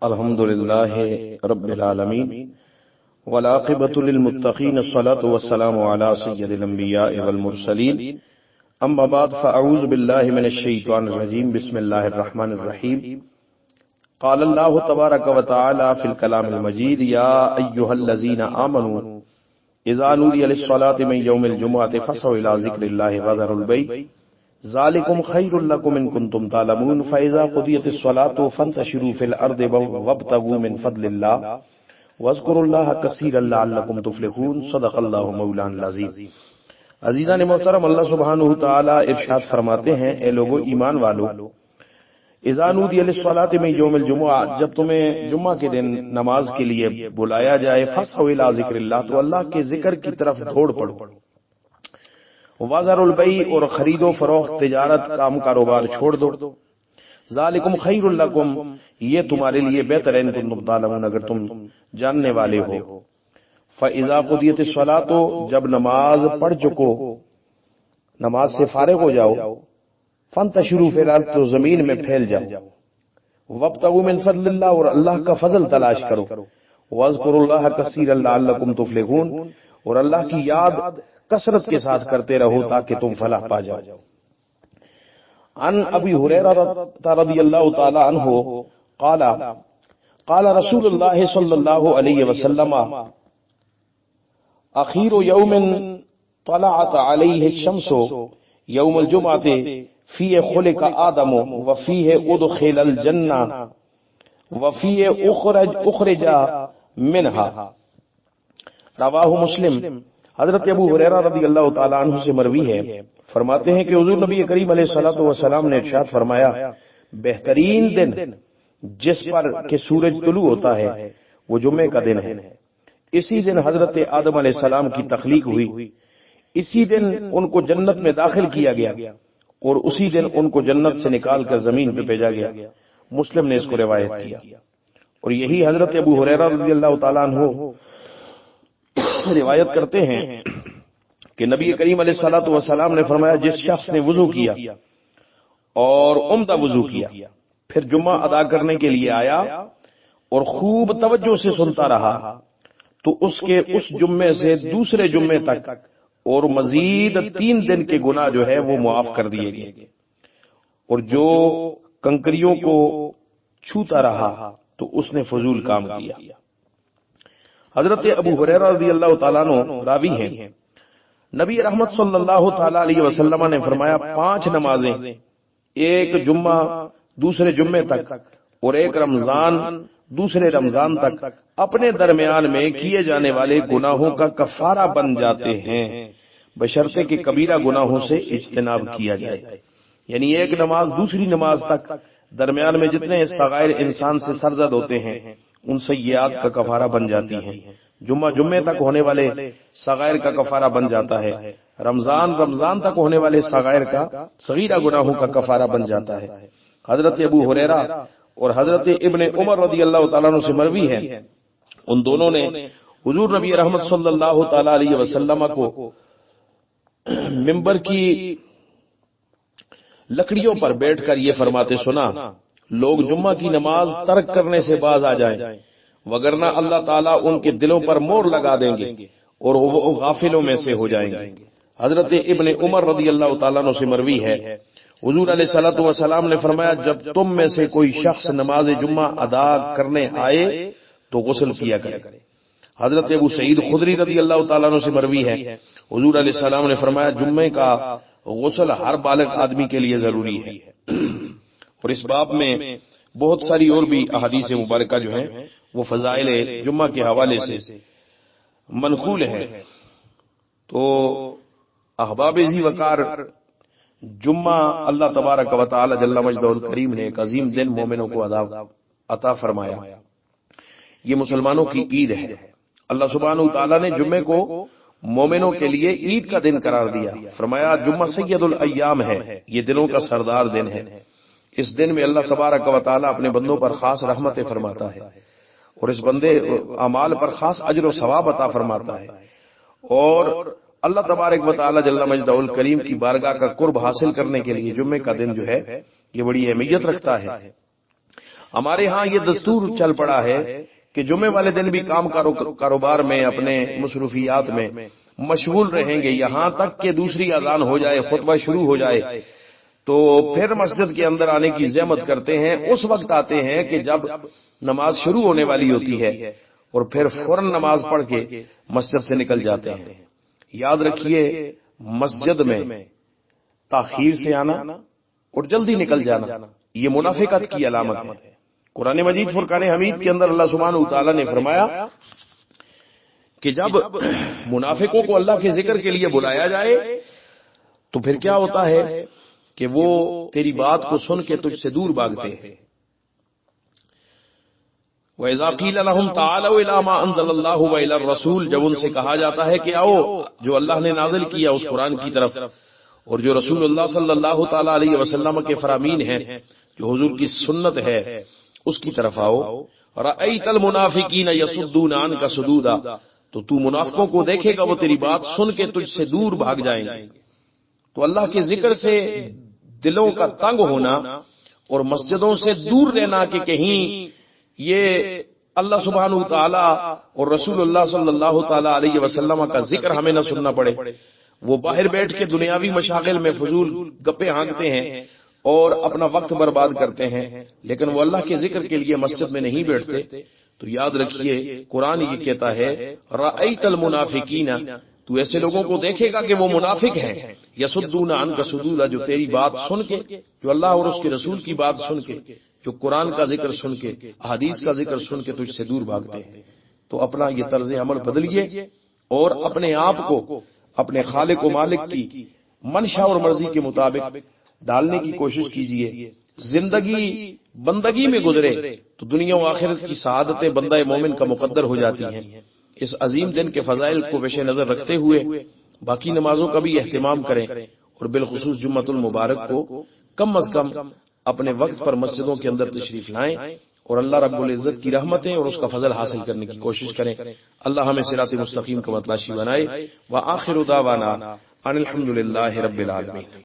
الحمد للہ رب العالمین والعاقبۃ للمتقین الصلاۃ والسلام علی سید الانبیاء والمرسلین اما بعد فاعوذ باللہ من الشیطان الرجیم بسم اللہ الرحمن الرحیم قال اللہ تبارک و تعالی فی الکلام المجید یا ایھا الذین آمنوا اذا نودی للصلاۃ من یوم الجمعۃ فاسعوا الی ذکر اللہ وذروا البیع ذالکم خیر لکم ان کنتم تعلمون فاذا قضیت الصلاۃ فانتشروا فی الارض وابتغوا من فضل اللہ واذکروا اللہ کثیرا لعلکم تفلحون صدق اللہ مولانا العظیم۔ عزیزان محترم، اللہ سبحانہ تعالی ارشاد فرماتے ہیں، اے لوگو ایمان والو، اذا نودی للصلاۃ من یوم الجمعہ، جب تمہیں جمعہ کے دن نماز کے لیے بلایا جائے، فاسعوا الی ذکر اللہ، تو اللہ کے ذکر کی طرف دوڑ پڑو، وذروا البیع، اور خرید و فروخت تجارت کام کاروبار چھوڑ دو، ذالکم خیر لکم، یہ تمہارے لیے بہتر ہے ان کنتم تعلمون، اگر تم جاننے والے ہو۔ فاذا قضیت الصلاۃ، جب نماز پڑھ چکو، نماز سے فارغ ہو جاؤ، فانتشروا فی الارض، تو زمین میں پھیل جاؤ، وابتغوا من فضل اللہ، اور اللہ کا فضل تلاش کرو، واذکروا اللہ کثیرا لعلکم تفلحون، اور اللہ کی یاد کثرت کے ساتھ کرتے رہو تاکہ تم فلاح پا جاؤ۔ عن ابی ہریرہ رضی اللہ تعالی عنہ قال قال رسول اللہ صلی اللہ علیہ وسلم اخیر یوم طلعت علیہ الشمس یوم الجمعۃ فیہ خلق آدم وفیہ ادخل الجنہ وفیہ اخرج منہا، رواہ مسلم۔ حضرت ابو ہریرہ رضی اللہ تعالی عنہ سے مروی ہے، فرماتے ہیں کہ حضور نبی کریم علیہ الصلوۃ والسلام نے ارشاد فرمایا، بہترین دن جس پر کہ سورج طلوع ہوتا ہے وہ جمعے کا دن ہے، اسی دن حضرت آدم علیہ السلام کی تخلیق ہوئی، اسی دن ان کو جنت میں داخل کیا گیا، اور اسی دن ان کو جنت سے نکال کر زمین پہ بھیجا گیا۔ مسلم نے اس کو روایت کیا، اور یہی حضرت ابو ہریرہ رضی اللہ تعالی عنہ روایت کرتے ہیں کہ نبی کریم علیہ الصلوۃ والسلام نے فرمایا، جس شخص نے وضو کیا اور عمدہ وضو کیا، پھر جمعہ ادا کرنے کے لیے آیا اور خوب توجہ سے سنتا رہا، تو اس کے اس جمعے سے دوسرے جمعے تک اور مزید 3 دن کے گناہ جو ہے وہ معاف کر دیے گئے، اور جو کنکریوں کو چھوتا رہا تو اس نے فضول کام کیا۔ حضرت ابو ہریرہ رضی اللہ تعالیٰ عنہ راوی ہیں، نبی رحمت صلی اللہ تعالی علیہ وسلم نے فرمایا، 5 نمازیں، ایک جمعہ دوسرے جمعے تک اور ایک رمضان دوسرے رمضان تک، اپنے درمیان میں کیے جانے والے گناہوں کا کفارہ بن جاتے ہیں، بشرطے کہ کبیرہ گناہوں سے اجتناب کیا جائے۔ یعنی ایک نماز دوسری نماز تک درمیان میں جتنے صغائر انسان سے سرزد ہوتے ہیں ان سیئات کا کفارہ بن جاتی ہیں، جمعے تک ہونے والے صغائر کا کفارہ بن جاتا ہے، رمضان تک ہونے والے صغائر کا صغیرہ گناہوں کا کفارہ بن جاتا ہے۔ حضرت ابو ہریرہ اور حضرت ابن عمر رضی اللہ تعالیٰ عنہ سے مروی ہے، ان دونوں نے حضور نبی رحمت صلی اللہ تعالی علیہ وسلم کو منبر کی لکڑیوں پر بیٹھ کر یہ فرماتے سنا، لوگ جمعہ کی نماز ترک کرنے سے باز آ جائیں، وگرنہ اللہ تعالیٰ ان کے دلوں پر مور لگا دیں گے اور وہ غافلوں میں سے ہو جائیں گے۔ حضرت ابن عمر رضی اللہ تعالیٰ عنہ سے مروی ہے، حضور علیہ الصلوۃ والسلام نے فرمایا، جب تم میں سے کوئی شخص نماز جمعہ ادا کرنے آئے تو غسل کیا کرے۔ حضرت ابو سعید خدری رضی اللہ تعالیٰ عنہ سے مروی ہے، حضور علیہ السلام نے فرمایا، جمعے کا غسل ہر بالغ آدمی کے لیے ضروری ہے۔ اور اس باب میں بہت ساری اور بھی احادیث مبارکہ جو ہیں وہ فضائل جمعہ کے حوالے سے منقول ہے۔ تو احباب ذی وقار، جمعہ اللہ تبارک و تعالی جل مجدہ الکریم نے ایک عظیم دن مومنوں کو عطا فرمایا، یہ مسلمانوں کی عید ہے۔ اللہ سبحانہ تعالی نے جمعے کو مومنوں کے لیے عید کا دن قرار دیا، فرمایا جمعہ سید الایام ہے، یہ دنوں کا سردار دن ہے۔ اس دن میں اللہ تبارک و تعالی اپنے بندوں پر خاص رحمتیں فرماتا ہے، اور اس بندے اعمال پر خاص اجر و ثواب عطا فرماتا ہے، اور اللہ تبارک و تعالی جل مجدہ الکریم کی بارگاہ کا قرب حاصل کرنے کے لیے جمعے کا دن جو ہے یہ بڑی اہمیت رکھتا ہے۔ ہمارے ہاں یہ دستور چل پڑا ہے کہ جمعے والے دن بھی کام کاروبار میں اپنے مصروفیات میں مشغول رہیں گے یہاں تک کہ دوسری اذان ہو جائے، خطبہ شروع ہو جائے، تو پھر مسجد کے اندر آنے کی زحمت کرتے ہیں۔ اس وقت آتے ہیں کہ جب نماز شروع ہونے والی ہوتی ہے اور پھر فوراً نماز پڑھ کے مسجد سے نکل جاتے ہیں۔ یاد رکھیے، مسجد میں تاخیر سے آنا اور جلدی نکل جانا یہ منافقت کی علامت ہے۔ قرآن مجید فرقان حمید کے اندر اللہ سبحانہ وتعالی نے فرمایا کہ جب منافقوں کو اللہ کے ذکر کے لیے بلایا جائے تو پھر کیا ہوتا ہے کہ وہ تیری بات کو سن کے تجھ سے دور بھاگتے ہیں۔ وَإِذَا قِيلَ لَهُمْ تَعَالَوْا إِلَىٰ مَا أَنزَلَ اللَّهُ وَإِلَى الرَّسُولِ، جب ان سے کہا جاتا ہے کہ آؤ جو اللہ نے نازل کیا اس قرآن کی طرف اور جو رسول اللہ صلی اللہ تعالی علیہ وسلم کے فرامین ہیں، جو حضور کی سنت ہے، اس کی طرف آؤ۔ رَأَيْتَ الْمُنَافِقِينَ يَصُدُّونَ عَنْكَ صُدُودًا، تو منافقوں کو دیکھے گا وہ تیری بات سن کے تجھ سے دور بھاگ جائیں گے۔ تو اللہ کے ذکر سے دلوں کا تنگ ہونا اور مسجدوں سے دور رہنا کہ کہیں یہ اللہ سبحانہ وتعالی اور رسول اللہ صلی اللہ تعالی علیہ وسلم کا ذکر ہمیں نہ سننا پڑے، وہ باہر بیٹھ کے دنیاوی مشاغل میں فضول گپے ہانکتے ہیں اور اپنا وقت برباد کرتے ہیں، لیکن وہ اللہ کے ذکر کے لیے مسجد میں نہیں بیٹھتے۔ تو یاد رکھیے، قرآن یہ کہتا ہے رأیت المنافقین، تو ایسے لوگوں کو دیکھے گا کہ وہ منافق ہیں، یصدون عنک صدودا، جو تیری بات سن کے، جو اللہ اور اس کے رسول کی بات سن کے، جو قرآن کا ذکر سن کے، احادیث کا ذکر سن کے تجھ سے دور بھاگتے ہیں۔ تو اپنا یہ طرز عمل بدلیے اور اپنے آپ کو اپنے خالق و مالک کی منشا اور مرضی کے مطابق ڈالنے کی کوشش کیجیے۔ زندگی بندگی میں گزرے تو دنیا و آخرت کی سعادتیں بندہ مومن کا مقدر ہو جاتی ہیں۔ اس عظیم دن کے فضائل کو پیش نظر رکھتے ہوئے باقی نمازوں کا بھی اہتمام کریں اور بالخصوص جمعۃ المبارک کو کم از کم اپنے وقت پر مسجدوں کے اندر تشریف لائیں اور اللہ رب العزت کی رحمتیں اور اس کا فضل حاصل کرنے کی کوشش کریں۔ اللہ ہمیں صراط مستقیم کا متلاشی بنائے۔ وآخر دعوانا ان الحمد للہ رب العالمین۔